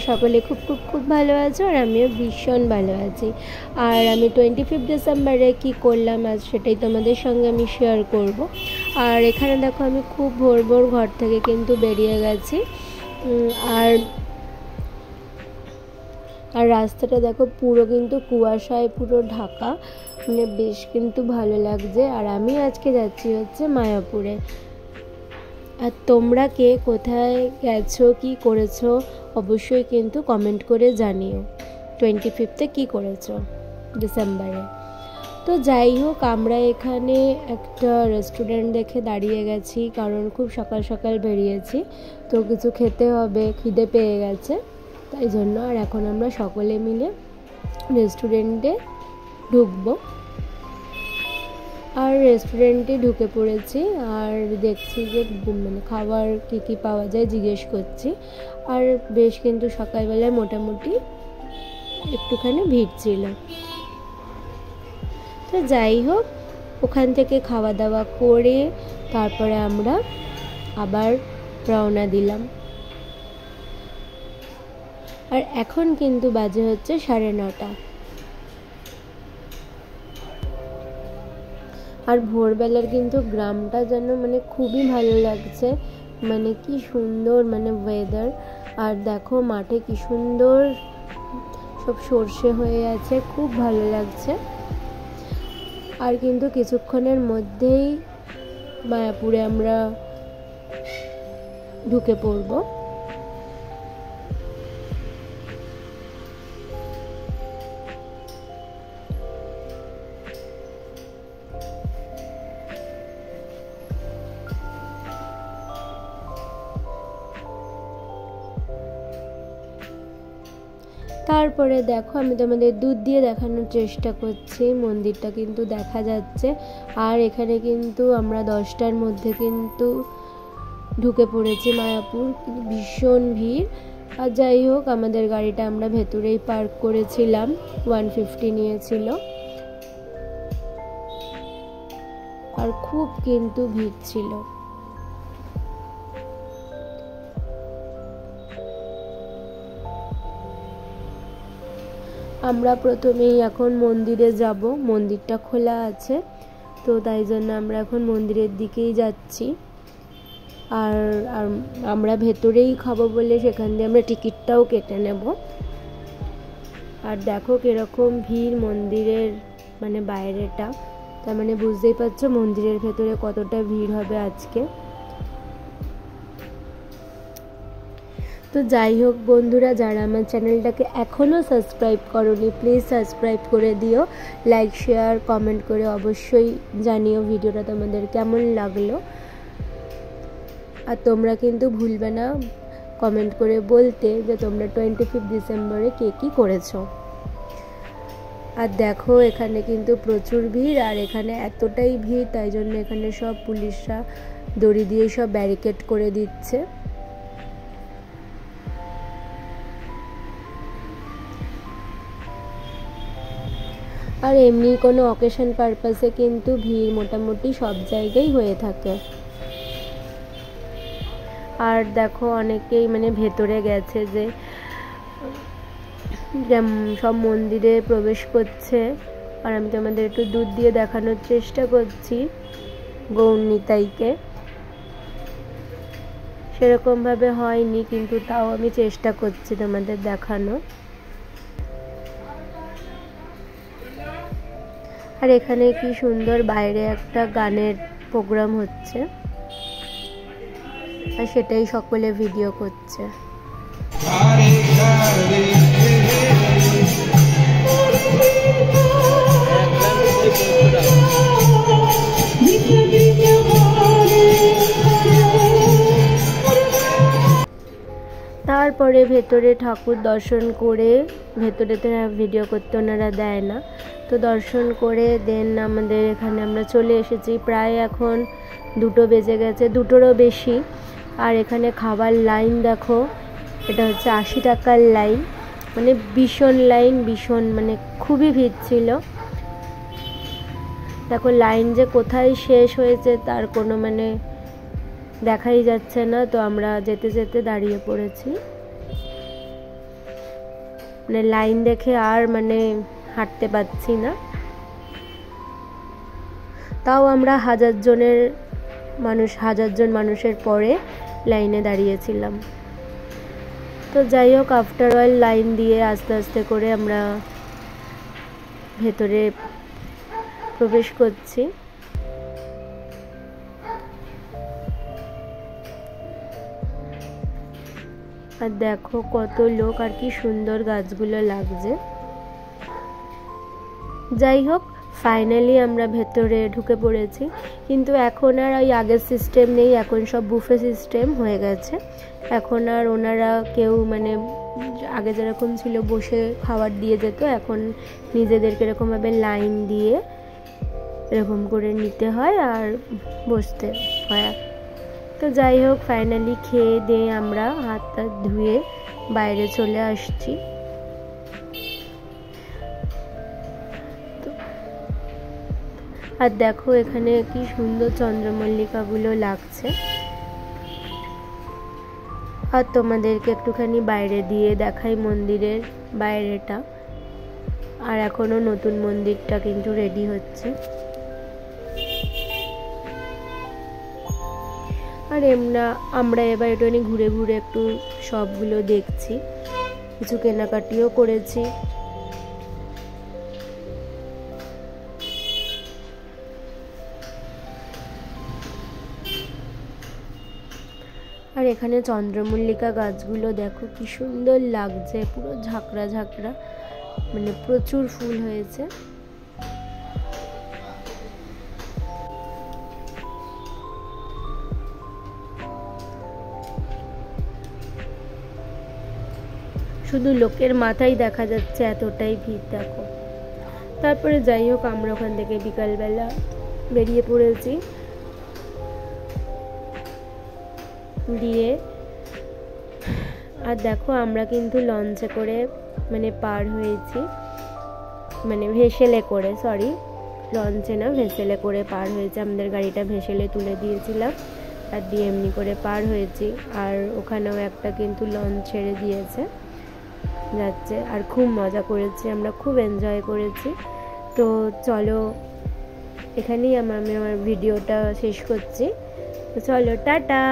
সকলে খুব খুব খুব ভালো আছো আর আমিও ভীষণ ভালো আছি। আর আমি 25 ডিসেম্বরে কি করলাম আজ সেটাই তোমাদের সঙ্গে আমি শেয়ার করব। আর এখানে দেখো আমি খুব ভোর ভোর ঘর থেকে কিন্তু বেরিয়ে গেছি। আর আর রাস্তাটা দেখো পুরো কিন্তু কুয়াশায় পুরো ঢাকা, মানে বেশ কিন্তু ভালো লাগছে। আর আমি আজকে যাচ্ছি হচ্ছে মায়াপুরে। আর তোমরা কে কোথায় গেছো, কি করেছো অবশ্যই কিন্তু কমেন্ট করে জানিও 25 কি করেছো ডিসেম্বরে। তো যাই হোক, আমরা এখানে একটা রেস্টুরেন্ট দেখে দাঁড়িয়ে গেছি, কারণ খুব সকাল সকাল বেরিয়েছি, তো কিছু খেতে হবে, খিদে পেয়ে গেছে তাই জন্য। আর এখন আমরা সকলে মিলে রেস্টুরেন্টে ঢুকবো। আর রেস্টুরেন্টে ঢুকে পড়েছি আর দেখছি যে মানে খাবার কী কী পাওয়া যায় জিজ্ঞেস করছি। আর বেশ কিন্তু সকালবেলায় মোটামুটি একটুখানি ভিড় ছিল। তো যাই হোক, ওখান থেকে খাওয়া দাওয়া করে তারপরে আমরা আবার রওনা দিলাম। আর এখন কিন্তু বাজে হচ্ছে 9:30। আর ভোরবেলার কিন্তু গ্রামটা যেন মানে খুবই ভালো লাগছে, মানে কি সুন্দর মানে ওয়েদার। আর দেখো মাঠে কি সুন্দর সব সর্ষে হয়ে আছে, খুব ভালো লাগছে। আর কিন্তু কিছুক্ষণের মধ্যেই মায়াপুরে আমরা ঢুকে পড়বো। তারপরে দেখো আমি তোমাদের দুধ দিয়ে দেখানোর চেষ্টা করছি, মন্দিরটা কিন্তু দেখা যাচ্ছে। আর এখানে কিন্তু আমরা 10টার মধ্যে কিন্তু ঢুকে পড়েছি মায়াপুর, ভীষণ ভিড়। আর যাই হোক, আমাদের গাড়িটা আমরা ভেতরেই পার্ক করেছিলাম, 150 নিয়েছিল। আর খুব কিন্তু ভিড় ছিল। আমরা প্রথমেই এখন মন্দিরে যাব, মন্দিরটা খোলা আছে, তো তাই জন্য আমরা এখন মন্দিরের দিকেই যাচ্ছি। আর আমরা ভেতরেই খাবো বলে সেখান দিয়ে আমরা টিকিটটাও কেটে নেব। আর দেখো কিরকম ভিড় মন্দিরের মানে বাইরেটা, তার মানে বুঝতেই পারছো মন্দিরের ভেতরে কতটা ভিড় হবে আজকে। তো যাই হোক বন্ধুরা, যারা আমার চ্যানেলটাকে এখনও সাবস্ক্রাইব করোনি প্লিজ সাবস্ক্রাইব করে দিও, লাইক শেয়ার কমেন্ট করে অবশ্যই জানিও ভিডিওটা তোমাদের কেমন লাগলো। আর তোমরা কিন্তু ভুলবে না কমেন্ট করে বলতে যে তোমরা 25 ডিসেম্বরে কে কী করেছো। আর দেখো এখানে কিন্তু প্রচুর ভিড়, আর এখানে এতটাই ভিড় তাই জন্য এখানে সব পুলিশরা দড়ি দিয়ে সব ব্যারিকেড করে দিচ্ছে। আর এমনি কোনো অকেশন পারপাসে কিন্তু ভিড় মোটামুটি সব জায়গায় হয়ে থাকে। আর দেখো অনেকেই মানে ভেতরে গেছে, যে সব মন্দিরে প্রবেশ করছে। আর আমি তোমাদের একটু দুধ দিয়ে দেখানোর চেষ্টা করছি গৌর নিতাইকে, সেরকমভাবে হয়নি কিন্তু তাও আমি চেষ্টা করছি তোমাদের দেখানো। আর এখানে কি সুন্দর বাইরে একটা গানের প্রোগ্রাম হচ্ছে, আর সেটাই সকলে ভিডিও করছে। তারপরে ভেতরে ঠাকুর দর্শন করে, ভেতরে তো ভিডিও করতে ওনারা দেয় না, তো দর্শন করে দেন আমাদের এখানে আমরা চলে এসেছি। প্রায় এখন 2টো বেজে গেছে, 2টোরও বেশি। আর এখানে খাবার লাইন দেখো, এটা হচ্ছে 80 টাকার লাইন, মানে ভীষণ লাইন, ভীষণ মানে খুবই ভিড় ছিল। দেখো লাইন যে কোথায় শেষ হয়েছে তার কোনো মানে দেখাই যাচ্ছে না, তো আমরা যেতে যেতে দাঁড়িয়ে পড়েছি। মানে লাইন দেখে আর মানে হাঁটতে পারছি না। তাও আমরা হাজার জন মানুষের পরে লাইনে দাঁড়িয়েছিলাম। তো যাই হোক, আফটার অল লাইন দিয়ে আস্তে আস্তে করে আমরা ভেতরে প্রবেশ করছি। আর দেখো কত লোক, আর কি সুন্দর গাছগুলো লাগছে। যাই হোক, ফাইনালি আমরা ভেতরে ঢুকে পড়েছি। কিন্তু এখন আর ওই আগের সিস্টেম নেই, এখন সব বুফে সিস্টেম হয়ে গেছে। এখন আর ওনারা কেউ মানে আগে যেরকম ছিল বসে খাবার দিয়ে যেত, এখন নিজেদেরকে এরকমভাবে লাইন দিয়ে এরকম করে নিতে হয় আর বসতে হয়। তো যাই হোক, ফাইনালি খেয়ে দিয়ে আমরা হাত টাত ধুয়ে বাইরে চলে আসছি। আর দেখো এখানে কি সুন্দর চন্দ্রমল্লিকাগুলো লাগছে। আর তোমাদেরকে একটুখানি বাইরে দিয়ে দেখাই মন্দিরের বাইরেটা। আর এখনো নতুন মন্দিরটা কিন্তু রেডি হচ্ছে। আর আমরা এবার একটুখানি ঘুরে ঘুরে একটু সবগুলো দেখছি, কিছু কেনাকাটিও করেছি। আর এখানে চন্দ্রমল্লিকা গাছগুলো দেখো কি সুন্দর লাগছে, পুরো ঝাঁকড়া ঝাঁকড়া, মানে প্রচুর ফুল হয়েছে। শুধু লোকের মাথায় দেখা যাচ্ছে, এতটাই ভিড় দেখো। তারপরে যাই হোক, আমরা ওখান থেকে বিকালবেলা বেরিয়ে পড়েছি। দিয়ে আর দেখো আমরা কিন্তু লঞ্চে করে মানে পার হয়েছি, মানে ভেসেলে করে, সরি লঞ্চে না ভেসেলে করে পার হয়েছে। আমাদের গাড়িটা ভেসেলে তুলে দিয়েছিলাম, আর দিয়ে এমনি করে পার হয়েছি। আর ওখানেও একটা কিন্তু লঞ্চ ছেড়ে দিয়েছে, যাচ্ছে। আর খুব মজা করেছি আমরা, খুব এনজয় করেছি। তো চলো এখানেই আমি আমার ভিডিওটা শেষ করছি। তো চলো, টাটা।